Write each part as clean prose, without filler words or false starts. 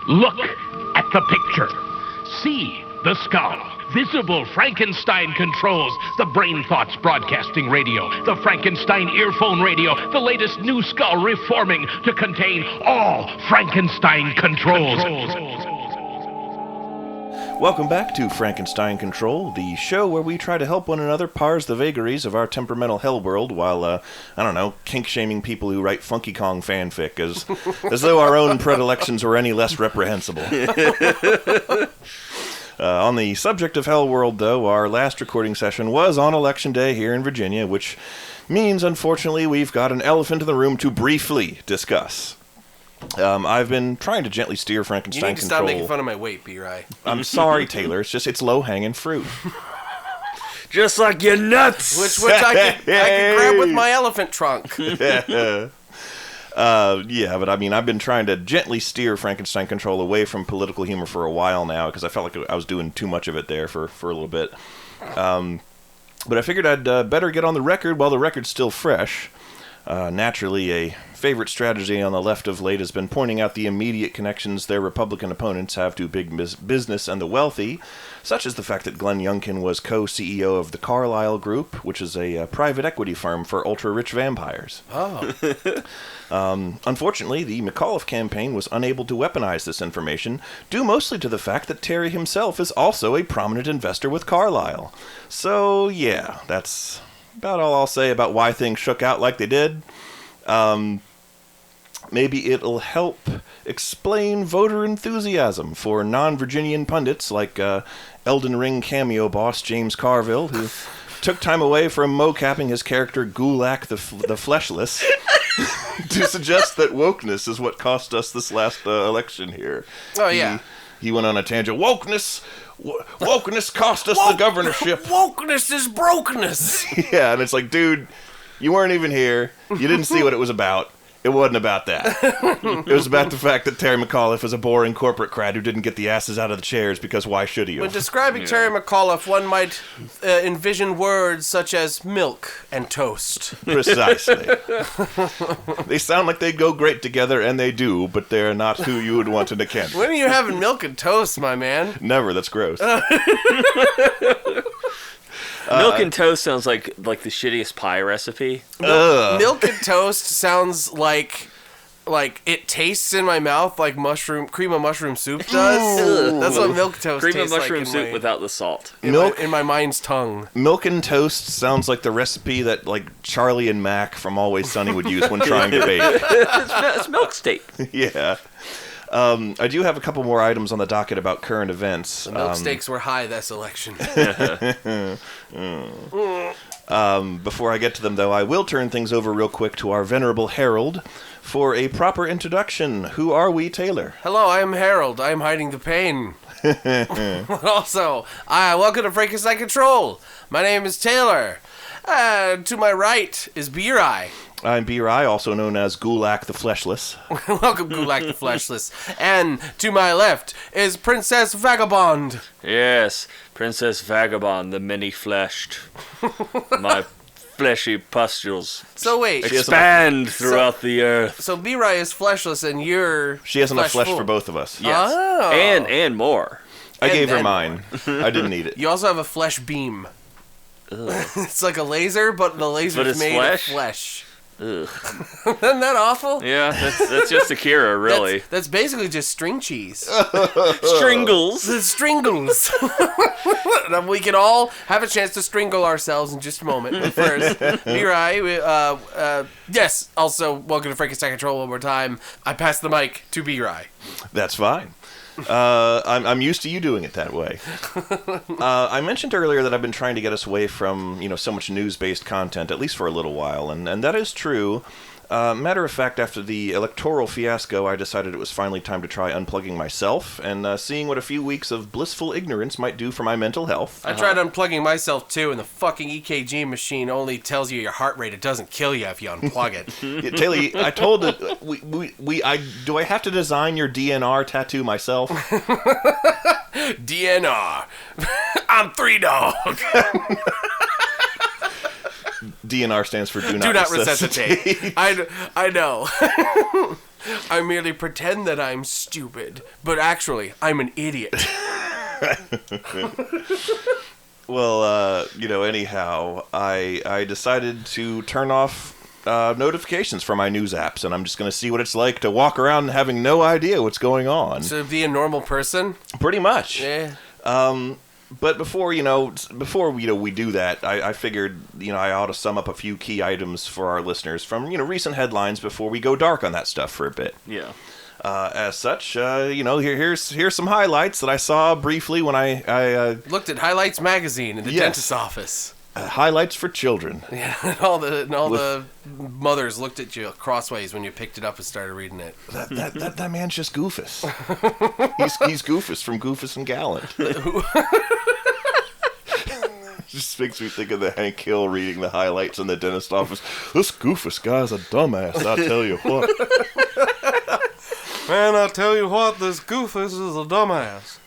Look at the picture. See the skull. Visible Frankenstein controls. The Brain Thoughts broadcasting radio. The Frankenstein earphone radio. The latest new skull reforming to contain all Frankenstein controls. Welcome back to Frankenstein Control, the show where we try to help one another parse the vagaries of our temperamental hell world while, kink-shaming people who write Funky Kong fanfic as though our own predilections were any less reprehensible. On the subject of hell world, though, our last recording session was on Election Day here in Virginia, which means, unfortunately, we've got an elephant in the room to briefly discuss. I've been trying to gently steer Frankenstein Control. You need to Control. stop making fun of my weight, B-Rai. I'm sorry, Taylor. It's low-hanging fruit. Just like your nuts! Which I can grab with my elephant trunk. But I mean, I've been trying to gently steer Frankenstein Control away from political humor for a while now, because I felt like I was doing too much of it there for a little bit. But I figured I'd better get on the record while the record's still fresh. Naturally, a favorite strategy on the left of late has been pointing out the immediate connections their Republican opponents have to big business and the wealthy, such as the fact that Glenn Youngkin was co-CEO of the Carlyle Group, which is a private equity firm for ultra-rich vampires. Oh. Unfortunately, the McAuliffe campaign was unable to weaponize this information, due mostly to the fact that Terry himself is also a prominent investor with Carlyle. So, yeah, that's about all I'll say about why things shook out like they did. Maybe it'll help explain voter enthusiasm for non-Virginian pundits like Elden Ring cameo boss James Carville, who took time away from mocapping his character Gulak the Fleshless to suggest that wokeness is what cost us this last election here. Oh, yeah. He went on a tangent. Wokeness cost us the governorship. Wokeness is brokenness. Yeah, and it's like, dude, you weren't even here. You didn't see what it was about. It wasn't about that. It was about the fact that Terry McAuliffe is a boring corporate crowd who didn't get the asses out of the chairs because why should he? When describing Terry McAuliffe, one might envision words such as milk and toast. Precisely. They sound like they go great together, and they do, but they're not who you would want in a candidate. When are you having milk and toast, my man? Never. That's gross. Milk and toast sounds like the shittiest pie recipe. Milk and toast sounds like it tastes in my mouth like cream of mushroom soup does. That's what milk toast Cream tastes of mushroom like soup without the salt. in my mind's tongue. Milk and toast sounds like the recipe that Charlie and Mac from Always Sunny would use when trying to bake. It's milk steak. Yeah. I do have a couple more items on the docket about current events. The milk stakes were high this election. Before I get to them, though, I will turn things over real quick to our venerable Harold for a proper introduction. Who are we, Taylor? Hello, I am Harold. I am hiding the pain. Also, welcome to Frankenstein Control. My name is Taylor. To my right is B-Rai. I'm B-Rai, also known as Gulak the Fleshless. Welcome, Gulak the Fleshless. And to my left is Princess Vagabond. Yes, Princess Vagabond, the many-fleshed. My fleshy pustules So wait. expand throughout the earth. So B-Rai is fleshless and you're She has enough flesh fleshful. for both of us. Yes, Oh. and more. I gave her then- mine. I didn't need it. You also have a flesh beam. It's like a laser, but the laser's it's made flesh? of flesh. Ugh. Isn't that awful? Yeah, that's just Akira, really. That's basically just string cheese. Stringles. The stringles. And we can all have a chance to stringle ourselves in just a moment. But first, B-Rai, yes, also, welcome to Frankenstein Control one more time. I pass the mic to B-Rai. That's fine. I'm used to you doing it that way. I mentioned earlier that I've been trying to get us away from, so much news-based content, at least for a little while, and that is true. Matter of fact, after the electoral fiasco, I decided it was finally time to try unplugging myself and seeing what a few weeks of blissful ignorance might do for my mental health. I tried unplugging myself too, and the fucking EKG machine only tells you your heart rate. It doesn't kill you if you unplug it. Yeah, Taylor, I told it. Do I have to design your DNR tattoo myself? DNR. I'm 3 Dog. DNR stands for Do Do not resuscitate. I know. I merely pretend that I'm stupid, but actually, I'm an idiot. Well, anyhow, I decided to turn off notifications from my news apps, and I'm just going to see what it's like to walk around having no idea what's going on. So be a normal person? Pretty much. Yeah. But before we do that, I figured, I ought to sum up a few key items for our listeners from, recent headlines before we go dark on that stuff for a bit. Yeah. As such, here's some highlights that I saw briefly when I looked at Highlights magazine in the dentist's office. Highlights for children. Yeah, and all the mothers looked at you crossways when you picked it up and started reading it. That man's just Goofus. he's Goofus from Goofus and Gallant. Just makes me think of the Hank Hill reading the highlights in the dentist office. This Goofus guy's a dumbass, I tell you what. Man, I tell you what, this Goofus is a dumbass.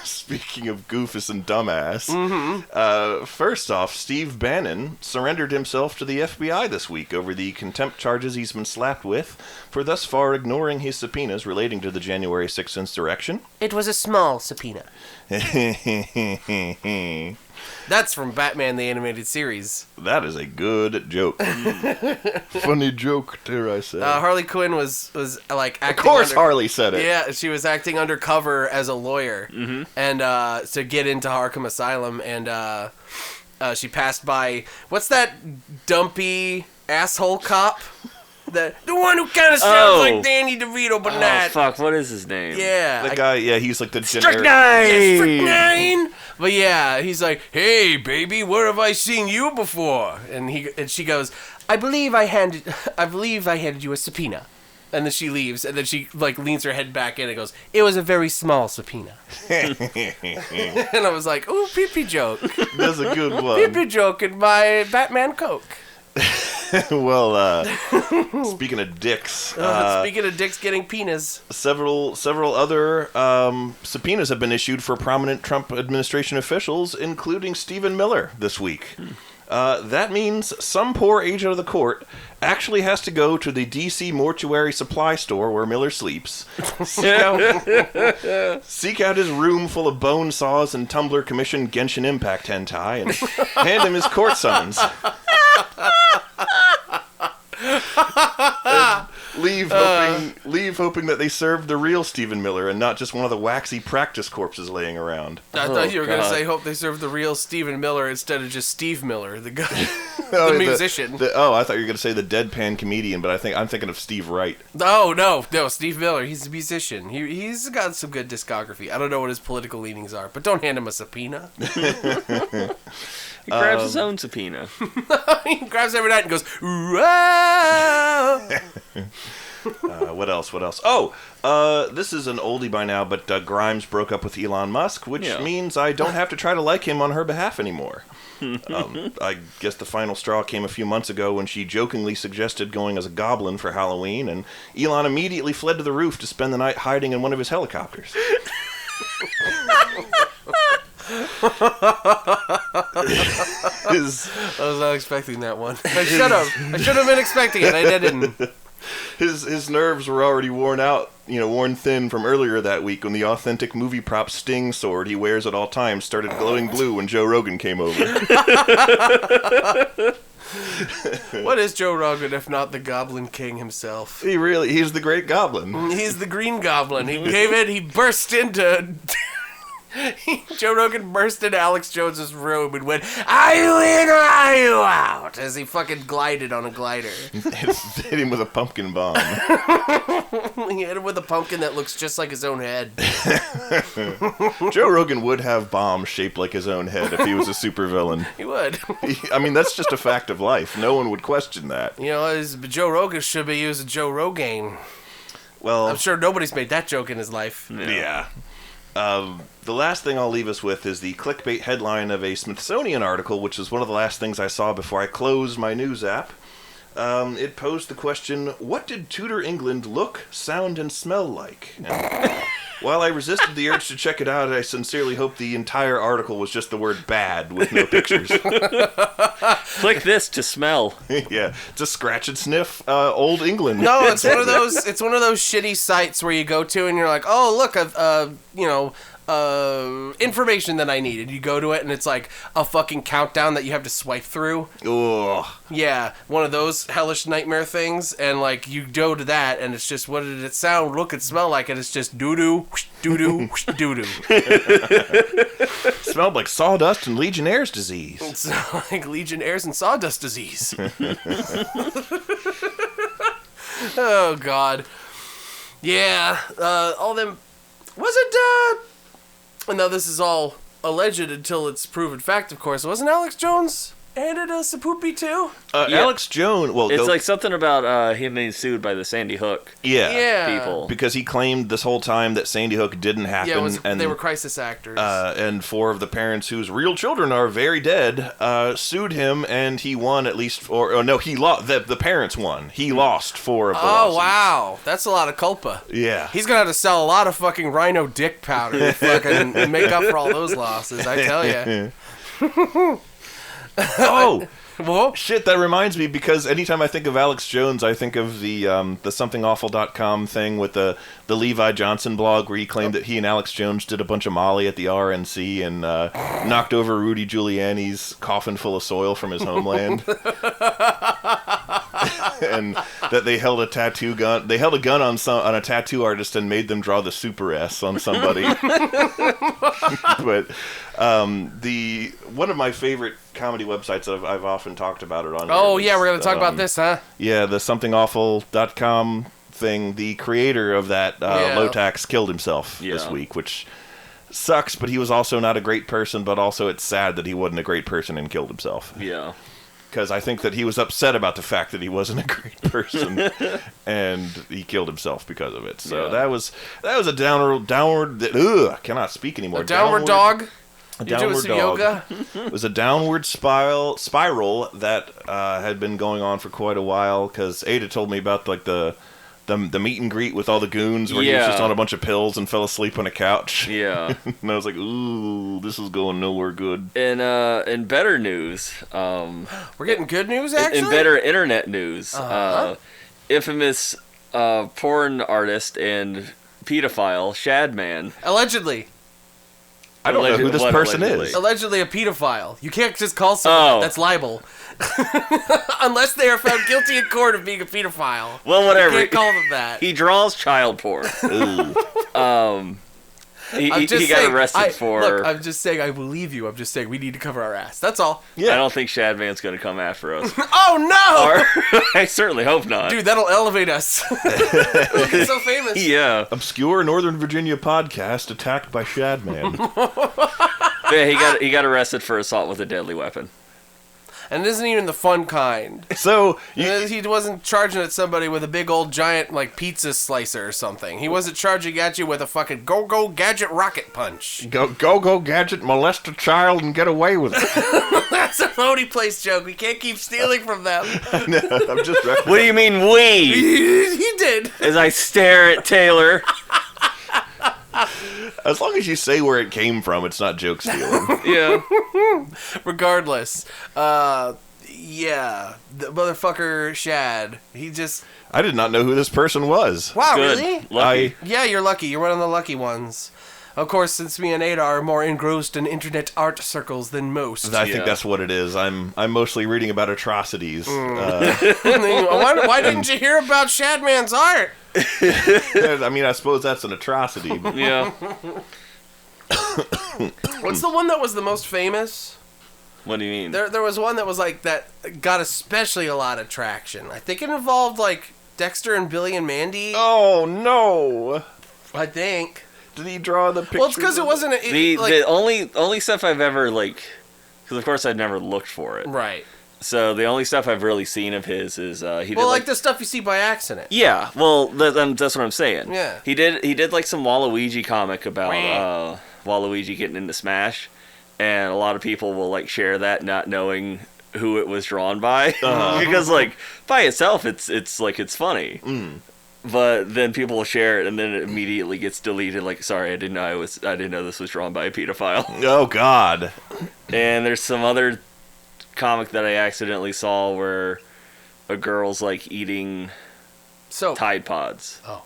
Speaking of Goofus and dumbass, first off, Steve Bannon surrendered himself to the FBI this week over the contempt charges he's been slapped with for thus far ignoring his subpoenas relating to the January 6th insurrection. It was a small subpoena. That's from Batman the Animated Series. That is a good joke. Funny joke, dare I say. Harley Quinn was like acting. Of course, Harley said it. Yeah, she was acting undercover as a lawyer, and to get into Arkham Asylum, and she passed by what's that dumpy asshole cop? The one who kind of sounds like Danny DeVito, but not. Oh, fuck, what is his name? Yeah. The guy, he's like the generic... Strychnine! But yeah, he's like, hey, baby, where have I seen you before? And she goes, I believe I handed you a subpoena. And then she leaves, and then she like leans her head back in and goes, it was a very small subpoena. And I was like, ooh, pee-pee joke. That's a good one. Pee-pee joke in my Batman Coke. Well, speaking of dicks... speaking of dicks getting penis. Several other subpoenas have been issued for prominent Trump administration officials, including Stephen Miller, this week. That means some poor agent of the court actually has to go to the D.C. mortuary supply store where Miller sleeps, seek out his room full of bone saws and Tumblr commissioned Genshin Impact hentai, and hand him his court summons. Leave hoping that they served the real Stephen Miller and not just one of the waxy practice corpses laying around. I thought you were going to say, hope they served the real Stephen Miller instead of just Steve Miller, the guy, the musician. I thought you were going to say the deadpan comedian, but I'm thinking of Steve Wright. Oh, no, Steve Miller, he's a musician. He's got some good discography. I don't know what his political leanings are, but don't hand him a subpoena. He grabs his own subpoena. He grabs every night and goes, whoa! What else? Oh, this is an oldie by now, but Grimes broke up with Elon Musk, which means I don't have to try to like him on her behalf anymore. I guess the final straw came a few months ago when she jokingly suggested going as a goblin for Halloween, and Elon immediately fled to the roof to spend the night hiding in one of his helicopters. I was not expecting that one. I should have been expecting it. I didn't. His nerves were already worn thin from earlier that week when the authentic movie prop Sting sword he wears at all times started glowing blue when Joe Rogan came over. What is Joe Rogan if not the Goblin King himself? He's the Great Goblin. He's the Green Goblin. He burst into... Joe Rogan burst into Alex Jones's room and went, "Are you in or are you out?" as he fucking glided on a glider. Hit him with a pumpkin bomb. He hit him with a pumpkin that looks just like his own head. Joe Rogan would have bombs shaped like his own head if he was a supervillain. He would. I mean, that's just a fact of life. No one would question that. Joe Rogan should be using Joe Rogaine. Well, I'm sure nobody's made that joke in his life. Yeah. The last thing I'll leave us with is the clickbait headline of a Smithsonian article, which is one of the last things I saw before I closed my news app. It posed the question, what did Tudor England look, sound, and smell like? While I resisted the urge to check it out, I sincerely hope the entire article was just the word bad with no pictures. Click this to smell. Yeah, to scratch and sniff old England. No, it's one of those. It's one of those shitty sites where you go to and you're like, oh look, information that I needed. You go to it and it's like a fucking countdown that you have to swipe through. Ugh. Yeah, one of those hellish nightmare things, and like you go to that and it's just, what did it sound, look, and smell like? And it's just doo-doo, doo-doo, doo-doo. Smelled like sawdust and Legionnaire's disease. It's like Legionnaire's and sawdust disease. Oh God. Yeah, all them. Was it? No, this is all alleged until it's proven fact. Of course, wasn't Alex Jones handed a Sapoopy too? Yeah. Alex Jones. Well, It's like something about him being sued by the Sandy Hook Yeah. people. because he claimed this whole time that Sandy Hook didn't happen. Yeah, and they were crisis actors. and 4 of the parents whose real children are very dead sued him, and he won at least 4. Oh no, he lost. The parents won. He lost 4 of the Oh lawsuits. wow, that's a lot of culpa. Yeah. He's gonna have to sell a lot of fucking rhino dick powder to fucking make up for all those losses. I tell you. Oh. Whoa. Shit, that reminds me, because anytime I think of Alex Jones, I think of the somethingawful.com thing with the Levi Johnson blog, where he claimed that he and Alex Jones did a bunch of Molly at the RNC and knocked over Rudy Giuliani's coffin full of soil from his homeland. And that they held a tattoo gun. They held a gun on a tattoo artist and made them draw the Super S on somebody. But one of my favorite comedy websites, I've often talked about it on. Oh here, yeah, we're gonna talk about this, huh? Yeah, the somethingawful.com thing. The creator of that, Lotax, killed himself this week, which sucks. But he was also not a great person. But also, it's sad that he wasn't a great person and killed himself. Yeah. Because I think that he was upset about the fact that he wasn't a great person, and he killed himself because of it. So that was a downward. I cannot speak anymore. A downward dog. A You doing downward some dog. yoga? It was a downward spiral that had been going on for quite a while. Because Ada told me about like the meet and greet with all the goons, where he was just on a bunch of pills and fell asleep on a couch. Yeah. And I was like, ooh, this is going nowhere good. In better news, We're getting good news, actually. in better internet news, infamous porn artist and pedophile Shadman. Allegedly. I don't know who this person allegedly? is. Allegedly a pedophile. You can't just call someone that's libel. Unless they are found guilty in court of being a pedophile. Well, whatever. You can't call them that. He draws child porn. He got arrested for. Look, I'm just saying I believe you. I'm just saying we need to cover our ass. That's all. Yeah. I don't think Shadman's going to come after us. Oh no! Or, I certainly hope not. Dude, that'll elevate us. We'll get so famous. Yeah. Obscure Northern Virginia podcast attacked by Shadman. Yeah, he got arrested for assault with a deadly weapon. And it isn't even the fun kind. So He wasn't charging at somebody with a big old giant like pizza slicer or something. He wasn't charging at you with a fucking go-go gadget rocket punch. go gadget, molest a child and get away with it. That's a phony place joke. We can't keep stealing from them. No, I'm just What do you mean we? He did. As I stare at Taylor. As long as you say where it came from, it's not joke stealing. Yeah. Regardless, yeah, the motherfucker Shad. He just. I did not know who this person was. Wow, Good. really? Lucky. Yeah, you're lucky. You're one of the lucky ones. Of course, since me and Ada are more engrossed in internet art circles than most. I think that's what it is. I'm mostly reading about atrocities. Why didn't you hear about Shadman's art? I mean, I suppose that's an atrocity. But Yeah. What's the one that was the most famous? What do you mean? There was one that was like that got especially a lot of traction. I think it involved like Dexter and Billy and Mandy. oh no! I think. Did he draw the picture? Well, it's because it wasn't The only stuff I've ever because of course I'd never looked for it. right. So the only stuff I've really seen of his is he did Like the stuff you see by accident. Yeah, well that's what I'm saying. Yeah. He did like some Waluigi comic about Waluigi getting into Smash, and a lot of people will like share that not knowing who it was drawn by because like by itself it's funny. but then people will share it, and then it immediately gets deleted. Like, sorry, I didn't know this was drawn by a pedophile. Oh God. And there's some other comic that I accidentally saw where a girl's like eating Tide Pods. Oh.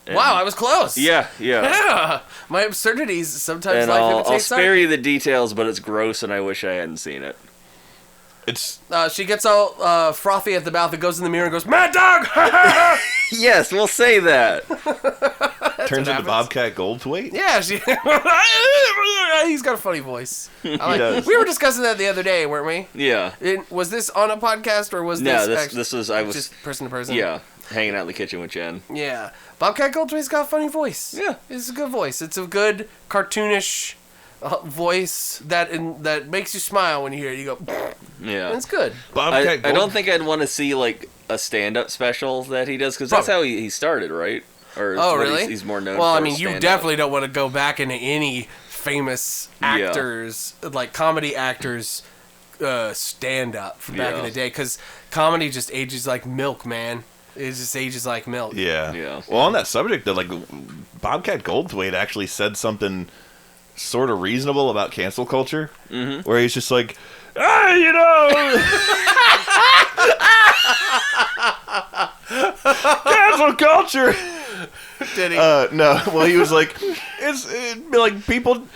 And Wow, I was close. Yeah. Yeah. My absurdities sometimes And life I'll imitates art. spare you the details, but it's gross, and I wish I hadn't seen it. It's She gets all frothy at the mouth and goes in the mirror and goes, "Mad Dog!" Yes, we'll say that. turns into Bobcat Goldthwait. Yeah, he's got a funny voice. does. We were discussing that the other day, weren't we? Yeah. Was this on a podcast or was No, this this was I was just person to person? Yeah, hanging out in the kitchen with Jen. Yeah. Bobcat Goldthwait's got a funny voice. Yeah. It's a good voice. It's a good cartoonish voice that makes you smile when you hear it. You go, Yeah. it's good. Bobcat I don't think I'd want to see like a stand-up special that he does, because that's how he started, right? Or Oh, what really? He's more known Well, for I mean, you stand-up. definitely don't want to go back into any famous actors, like comedy actors, stand-up from back in the day, because comedy just ages like milk, man. It just ages like milk. Yeah. Well, on that subject, though, like Bobcat Goldthwait actually said something sort of reasonable about cancel culture, where he's just like, you know, cancel culture. Did he? No. Well, he was like, like people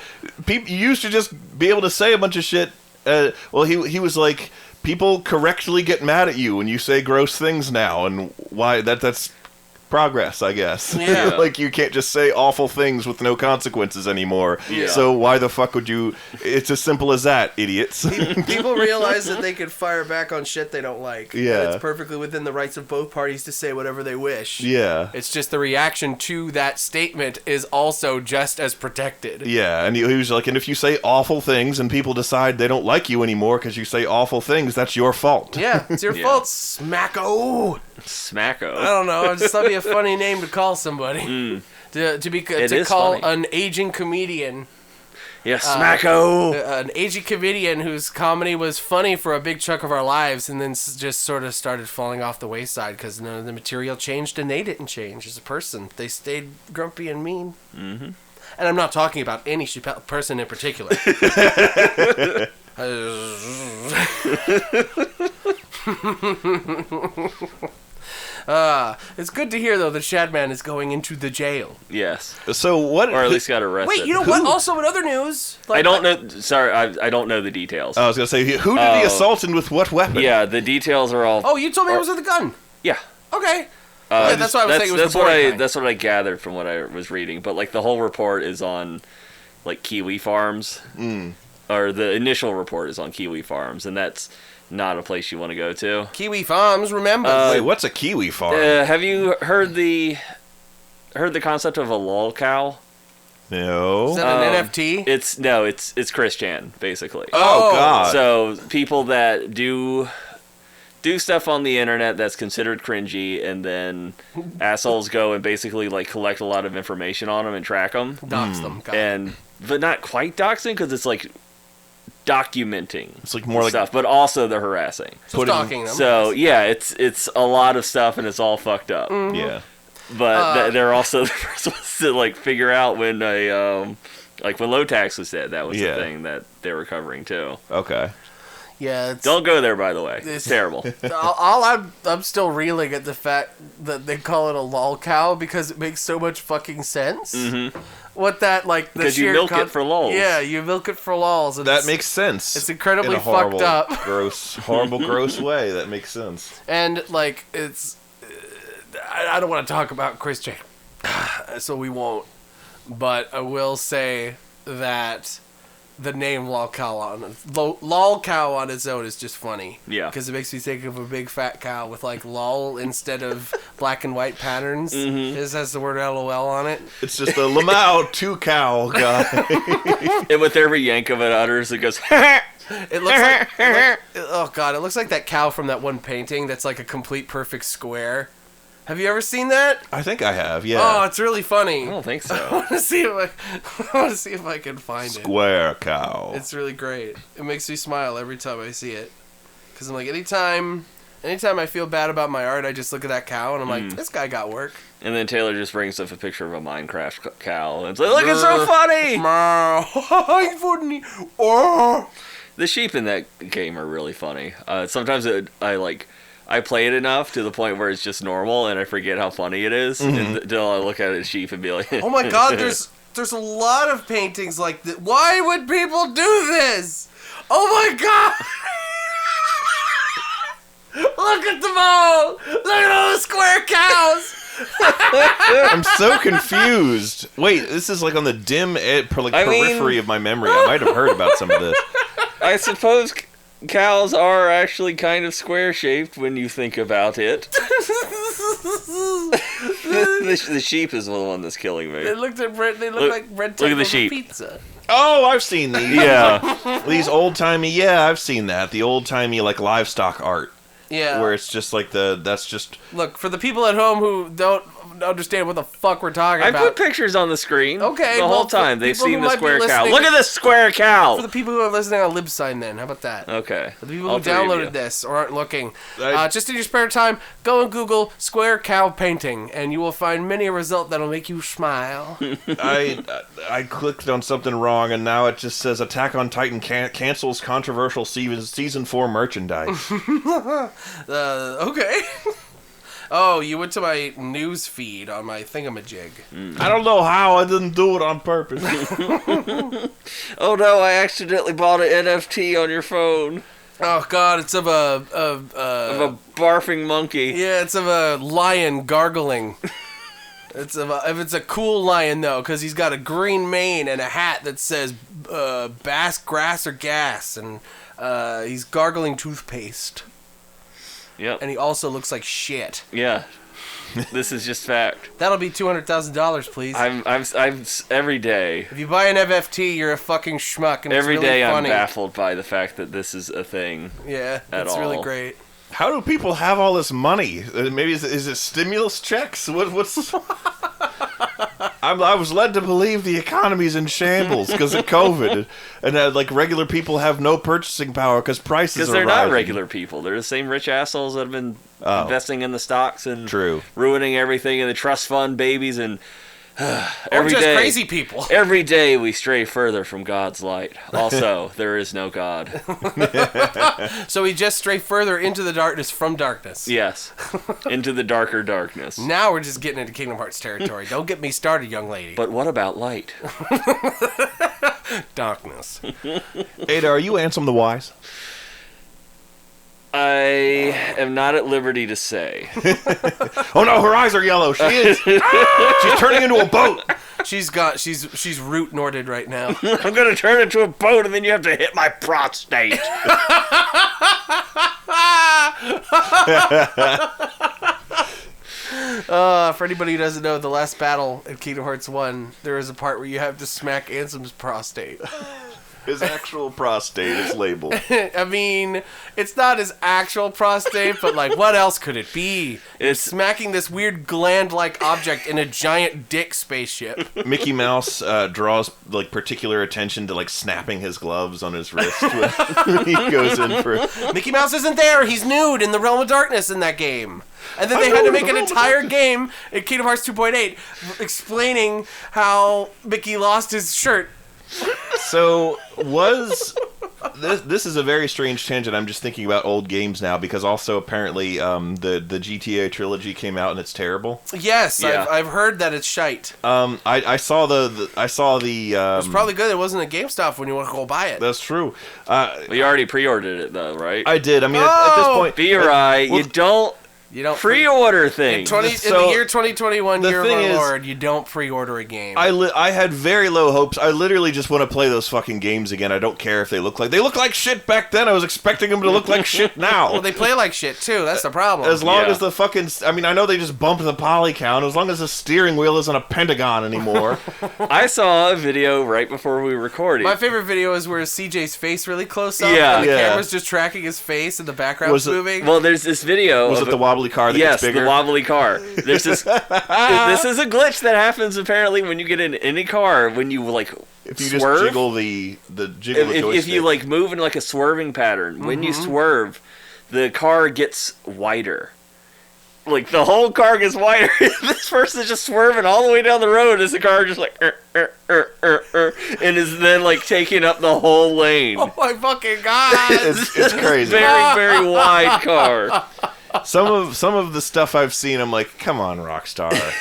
used to just be able to say a bunch of shit. Well, he was like, people correctly get mad at you when you say gross things now, and why that's progress, I guess. Yeah. Like, you can't just say awful things with no consequences anymore. Yeah. So why the fuck would you? It's as simple as that, idiots. People realize that they can fire back on shit they don't like. Yeah. And it's perfectly within the rights of both parties to say whatever they wish. Yeah. It's just the reaction to that statement is also just as protected. Yeah, and he was like, and if you say awful things and people decide they don't like you anymore because you say awful things, that's your fault. Yeah, it's your Yeah. fault, Smacko. Smacko. I don't know. Just that'd be a funny name to call somebody. To is call funny. an aging comedian. Yeah, Smacko. An aging comedian whose comedy was funny for a big chunk of our lives and then just sort of started falling off the wayside because none of the material changed and they didn't change as a person. They stayed grumpy and mean. Mm-hmm. And I'm not talking about any person in particular. It's good to hear, though, that Shadman is going into the jail. Yes. So what? Or at least got arrested. Wait, you know what? Also, in other news... I don't know. Sorry, I don't know the details. I was gonna say, who did he assault and with what weapon? Yeah, the details are all... Oh, you told me it was with a gun. Yeah. Okay. Yeah, that's why I was thinking it was the boring kind. That's what I gathered from what I was reading. But, like, the whole report is on, like, Kiwi Farms. Or the initial report is on Kiwi Farms, and that's not a place you want to go to. Kiwi Farms, remember. Wait, what's a kiwi farm? Have you heard the concept of a lol cow? No. Is that an NFT? It's Chris Chan, basically. Oh God. So people that do stuff on the internet that's considered cringy, and then assholes go and basically like collect a lot of information on them and track them. Dox them. Got it. But not quite doxing, because it's like documenting. It's like more like stuff, but also they're harassing. So stalking them. So yeah, it's a lot of stuff, and it's all fucked up. yeah. But they're also the first ones to like figure out when like when low tax was said, that was the thing that they were covering too. Okay. Yeah. Don't go there, by the way. It's terrible. I'm still reeling at the fact that they call it a lol cow because it makes so much fucking sense. Mm-hmm. What that like the because you sheer milk it for lols. Yeah, you milk it for lols. And That makes sense. It's incredibly in a horrible, fucked up. gross way. That makes sense. And like it's, I don't want to talk about Chris J, so we won't. But I will say that the name lol cow on its own is just funny. Yeah. Because it makes me think of a big fat cow with like lol instead of black and white patterns. Mm-hmm. This has the word LOL on it. It's just a Lamau 2 cow guy. And with every yank of it utters, it goes. It looks like oh god, it looks like that cow from that one painting that's like a complete perfect square. Have you ever seen that? I think I have. Yeah. Oh, it's really funny. I don't think so. I want to see if I can find it. Square cow. It's really great. It makes me smile every time I see it. Because I'm like, anytime Anytime I feel bad about my art, I just look at that cow and I'm like, this guy got work. And then Taylor just brings up a picture of a Minecraft cow. And it's like, look, it's so funny! Funny. Oh. The sheep in that game are really funny. Sometimes I play it enough to the point where it's just normal and I forget how funny it is until I look at a sheep and be like, oh my god, there's a lot of paintings like this. Why would people do this? Oh my god! Look at them all! Look at all the square cows! I'm so confused. Wait, this is like on the dim periphery of my memory. I might have heard about some of this. I suppose cows are actually kind of square-shaped when you think about it. The sheep is the one that's killing me. They look like rectangles of pizza. Oh, I've seen these. Yeah. These old-timey, yeah, I've seen that. The old-timey, like, livestock art. Yeah. Where it's just like that's just... Look, for the people at home who don't understand what the fuck we're talking about. I put pictures on the screen. Okay, the whole time they've seen the square cow. Look at this square cow. For the people who are listening on LibSign, then how about that? Okay. For the people who downloaded this or aren't looking, just in your spare time, go and Google square cow painting, and you will find many a result that'll make you smile. I clicked on something wrong, and now it just says Attack on Titan cancels controversial season 4 merchandise. Okay. Oh, you went to my news feed on my thingamajig. I don't know how. I didn't do it on purpose. Oh no, I accidentally bought an NFT on your phone. Oh god, it's of a barfing monkey. Yeah, it's of a lion gargling. It's a cool lion though, because he's got a green mane and a hat that says bass, grass, or gas, and he's gargling toothpaste. Yep. And he also looks like shit. Yeah. This is just fact. That'll be $200,000, please. I'm every day. If you buy an NFT, you're a fucking schmuck, and every it's really day funny. I'm baffled by the fact that this is a thing. Yeah, it's really great. How do people have all this money? Maybe is it stimulus checks? What's? I was led to believe the economy's in shambles because of COVID, and like regular people have no purchasing power because prices are rising. Because they're not regular people. They're the same rich assholes that have been investing in the stocks and ruining everything in the trust fund babies and or just crazy people. Every day we stray further from God's light. Also, there is no God. So we just stray further into the darkness from darkness. Yes. Into the darker darkness. Now we're just getting into Kingdom Hearts territory. Don't get me started, young lady. But what about light? Darkness. Ada, are you Ansem the Wise? I am not at liberty to say. Oh no, her eyes are yellow. She is. She's turning into a boat. She's root Norded right now. I'm gonna turn into a boat, and then you have to hit my prostate. For anybody who doesn't know, the last battle in Kingdom Hearts 1, there is a part where you have to smack Ansem's prostate. His actual prostate is labeled. I mean, it's not his actual prostate, but like, what else could it be? It's smacking this weird gland-like object in a giant dick spaceship. Mickey Mouse draws like particular attention to like snapping his gloves on his wrist when he goes in for. Mickey Mouse isn't there. He's nude in the Realm of Darkness in that game. And then they had to make an entire game in Kingdom Hearts 2.8 explaining how Mickey lost his shirt. So this is a very strange tangent. I'm just thinking about old games now because also apparently the GTA trilogy came out and it's terrible. Yes, yeah. I've heard that it's shite. I saw the it was probably good. It wasn't at GameStop when you want to go buy it. That's true. We already pre-ordered it though, right? I did. I mean, at this point, be right. You don't pre-order things. In the year 2021, year of our Lord, you don't pre-order a game. I had very low hopes. I literally just want to play those fucking games again. I don't care if they look like shit back then. I was expecting them to look like shit now. Well, they play like shit too. That's the problem. As long as the fucking, I mean, I know they just bumped the poly count. As long as the steering wheel isn't a pentagon anymore. I saw a video right before we recorded. My favorite video is where CJ's face really close up. Yeah, and the camera's just tracking his face and the background's moving. Well, there's this video. Was it the wobbly car that gets bigger? The wobbly car. There's this. This is a glitch that happens apparently when you get in any car when you like. If you swerve, just jiggle the jiggle the joystick. If you like move in like a swerving pattern, when you swerve, the car gets wider. Like, the whole car gets wider. This person's just swerving all the way down the road as the car just like, and is then, like, taking up the whole lane. Oh my fucking god! It's crazy. Very, very wide car. Some of the stuff I've seen, I'm like, come on, Rockstar.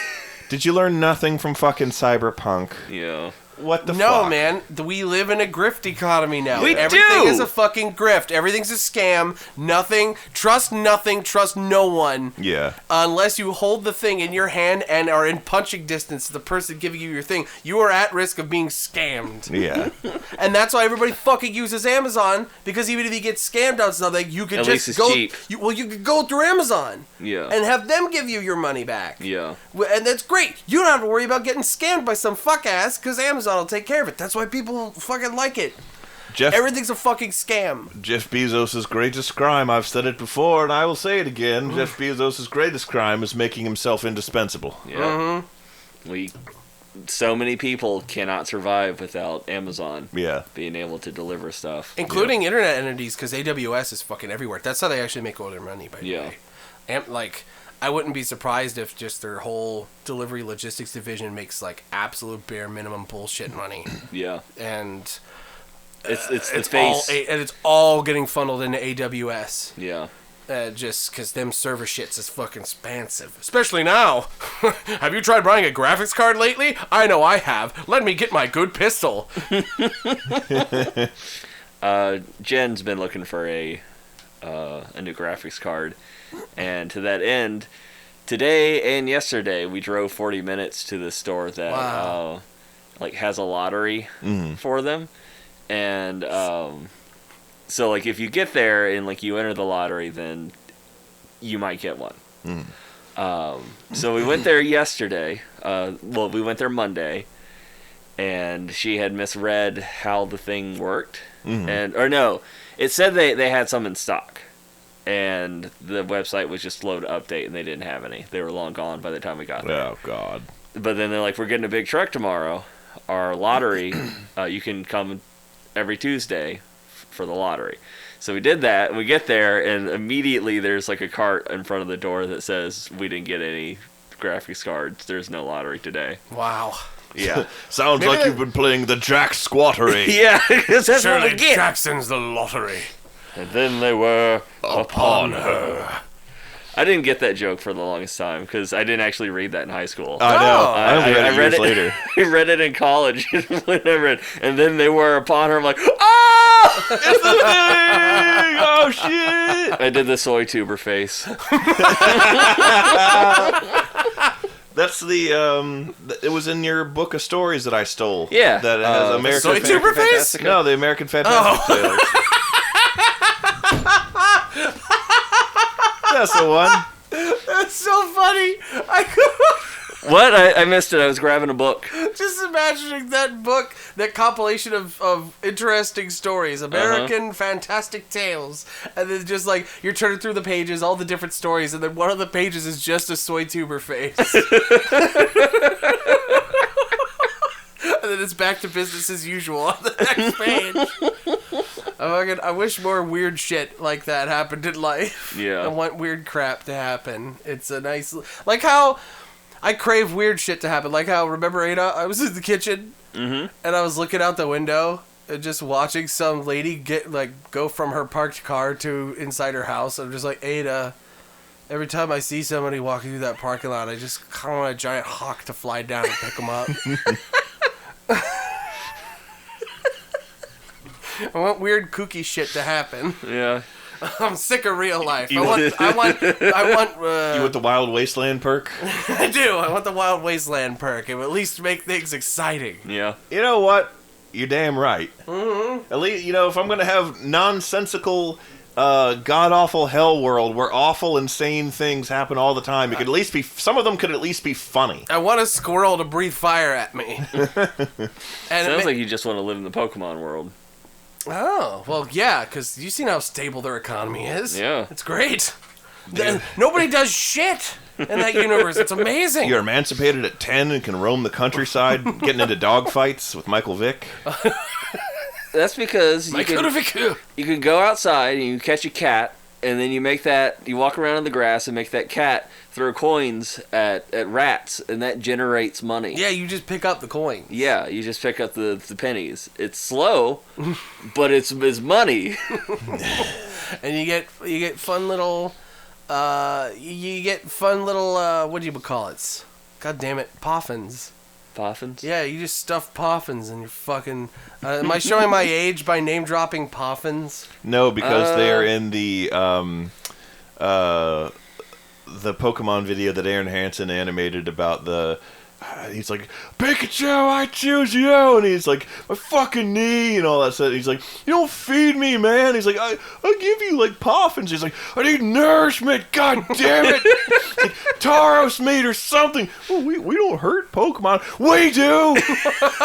Did you learn nothing from fucking Cyberpunk? Yeah. What the fuck? No, man. We live in a grift economy now. We Everything do! is a fucking grift. Everything's a scam. Nothing. Trust no one. Yeah. Unless you hold the thing in your hand and are in punching distance to the person giving you your thing, you are at risk of being scammed. Yeah. And that's why everybody fucking uses Amazon, because even if you get scammed on something, you can At just least it's go. cheap. You could go through Amazon. Yeah. And have them give you your money back. Yeah. And that's great. You don't have to worry about getting scammed by some fuck ass, because Amazon will take care of it. That's why people fucking like it. Everything's a fucking scam. Jeff Bezos' greatest crime, I've said it before and I will say it again, Jeff Bezos' greatest crime is making himself indispensable. Yeah. So many people cannot survive without Amazon. Yeah. Being able to deliver stuff. Including internet entities, because AWS is fucking everywhere. That's how they actually make all their money, by the way. Like, I wouldn't be surprised if just their whole delivery logistics division makes, like, absolute bare minimum bullshit money. Yeah. And It's the face. And it's all getting funneled into AWS. Yeah. Just because them server shits is fucking expensive. Especially now. Have you tried buying a graphics card lately? I know I have. Let me get my good pistol. Jen's been looking for a new graphics card. And to that end, today and yesterday, we drove 40 minutes to the store that like has a lottery for them. And so, like, if you get there and, like, you enter the lottery, then you might get one. So we went there yesterday. We went there Monday. And she had misread how the thing worked. It said they had some in stock. And the website was just slow to update, and they didn't have any. They were long gone by the time we got there. Oh, God. But then they're like, we're getting a big truck tomorrow. Our lottery, you can come every Tuesday for the lottery. So we did that, and we get there, and immediately there's like a cart in front of the door that says, we didn't get any graphics cards. There's no lottery today. Wow. Yeah. Sounds like you've been playing the Jack Squattery. Yeah, because that's what we Shirley get. Jackson's the lottery. And then they were upon her. I didn't get that joke for the longest time because I didn't actually read that in high school. I know. I only read it years it later. I read it in college when I read, and then they were upon her. I'm like, oh, it's the thing! Oh shit! I did the soy tuber face. That's the it was in your book of stories that I stole. Yeah. That has American soy tuber face? No, the American Fantastic Tales. That's the one. That's so funny. What? I missed it. I was grabbing a book. Just imagining that book, that compilation of interesting stories, American Fantastic Tales, and then just like you're turning through the pages, all the different stories, and then one of the pages is just a soy tuber face. And then it's back to business as usual on the next page. I wish more weird shit like that happened in life. Yeah. I want weird crap to happen. It's a nice... Like how I crave weird shit to happen. Like how, remember, Ada, I was in the kitchen, and I was looking out the window and just watching some lady go from her parked car to inside her house. I'm just like, Ada... Every time I see somebody walking through that parking lot, I just kind of want a giant hawk to fly down and pick them up. I want weird kooky shit to happen. Yeah. I'm sick of real life. You I want. You want the Wild Wasteland perk? I do. I want the Wild Wasteland perk. It would at least make things exciting. Yeah. You know what? You're damn right. At least, if I'm gonna have nonsensical, god-awful hell world where awful, insane things happen all the time, it could at least be. Some of them could at least be funny. I want a squirrel to breathe fire at me. Sounds like you just want to live in the Pokemon world. Oh, well, yeah, because you've seen how stable their economy is. Yeah. It's great. Nobody does shit in that universe. It's amazing. You're emancipated at 10 and can roam the countryside, getting into dogfights with Michael Vick. That's because you can go outside and you catch a cat and then you walk around in the grass and make that cat throw coins at rats, and that generates money. Yeah, you just pick up the coins. Yeah, you just pick up the pennies. It's slow, but it's money. And you get fun little what do you call it? God damn it, poffins. Poffins? Yeah, you just stuff poffins and you're fucking... am I showing my age by name-dropping poffins? No, because they're in the Pokemon video that Aaron Hansen animated about the... he's like, Pikachu, I choose you! And he's like, my fucking knee, and all that stuff. He's like, you don't feed me, man! He's like, I give you, like, poffins. He's like, I need nourishment, god damn it! Like, Taros meat or something. Well, we don't hurt Pokemon. We do!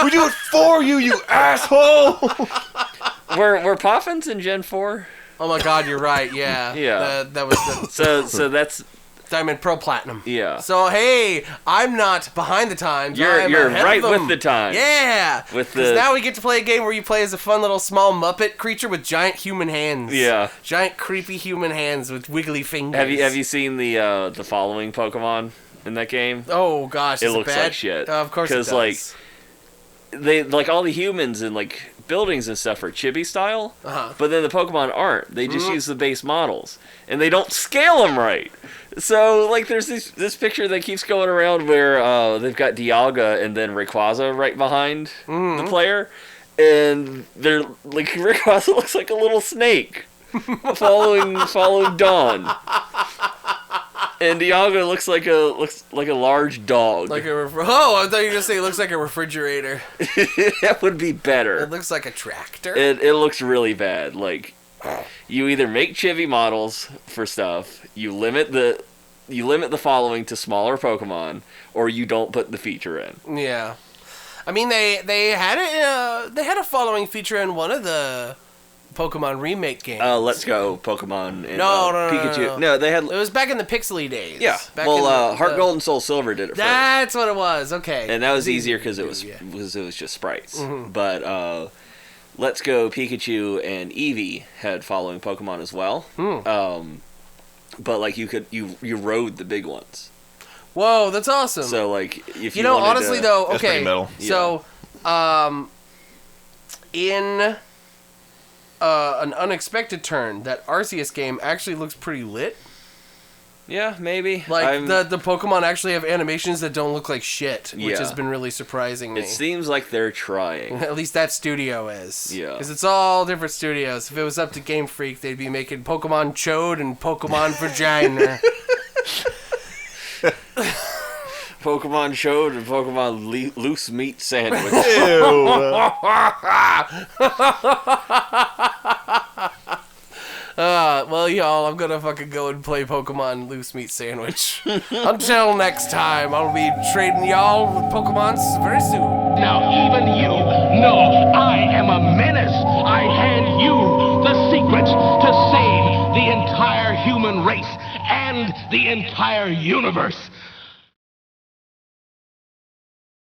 We do it for you, you asshole! Were poffins in Gen 4? Oh my god, you're right, yeah. Yeah. That was the... So that's... Diamond Pro Platinum. Yeah. So hey, I'm not behind the times. You're ahead right of them. with the times. Yeah. With Because now we get to play a game where you play as a fun little small Muppet creature with giant human hands. Yeah. Giant creepy human hands with wiggly fingers. Have you seen the following Pokemon in that game? Oh gosh, it looks like shit. Of course it does. Because they all the humans and buildings and stuff are chibi style, but then the Pokemon aren't. They just use the base models, and they don't scale them right. So there's this picture that keeps going around where they've got Dialga and then Rayquaza right behind the player, and they're Rayquaza looks like a little snake following Dawn. And Dialga looks like a large dog. I thought you were gonna say it looks like a refrigerator. That would be better. It looks like a tractor. It looks really bad. You either make chibi models for stuff, you limit the following to smaller Pokemon, or you don't put the feature in. Yeah, I mean they had a following feature in one of the Pokemon remake games. Let's Go Pokemon and no, Pikachu. No, they had. It was back in the pixely days. Yeah. Heart Gold and Soul Silver did it first. That's what it was. Okay. And that was easier because it was just sprites. But Let's Go Pikachu and Eevee had following Pokemon as well. But you rode the big ones. Whoa, that's awesome. So if you honestly though, that's pretty okay. metal. So in an unexpected turn, that Arceus game actually looks pretty lit. Yeah, maybe. The Pokemon actually have animations that don't look like shit, which has been really surprising me. It seems like they're trying. At least that studio is. Yeah. Because it's all different studios. If it was up to Game Freak, they'd be making Pokemon Chode and Pokemon Vagina. Pokemon Chode and Pokemon Loose Meat Sandwich. Ew. Well, y'all, I'm gonna fucking go and play Pokemon Loose Meat Sandwich. Until next time, I'll be trading y'all with Pokemons very soon. Now even you know I am a menace. I hand you the secrets to save the entire human race and the entire universe.